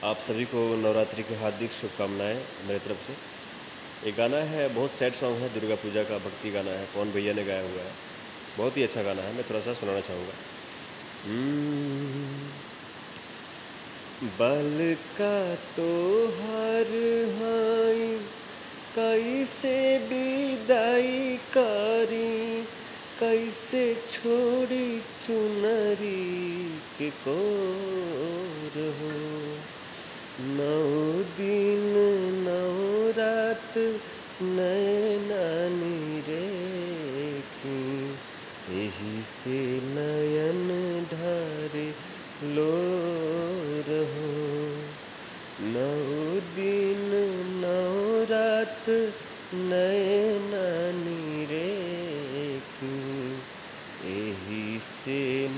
आप सभी को नवरात्रि की हार्दिक शुभकामनाएँ मेरी तरफ से। ये गाना है, बहुत सैड सॉन्ग है, दुर्गा पूजा का भक्ति गाना है, पवन भैया ने गाया हुआ है। बहुत ही अच्छा गाना है, मैं थोड़ा-सा सुनाना चाहूँगा। बल का तोहार हाई कैसे विदाई करी, कैसे छोड़ी चुनरी के कोर हो। 9 दिन 9 रात नैना निरेखी, एही से नयन ढारे लोर हो। 9 दिन 9 रात नैना निरेखी, एही से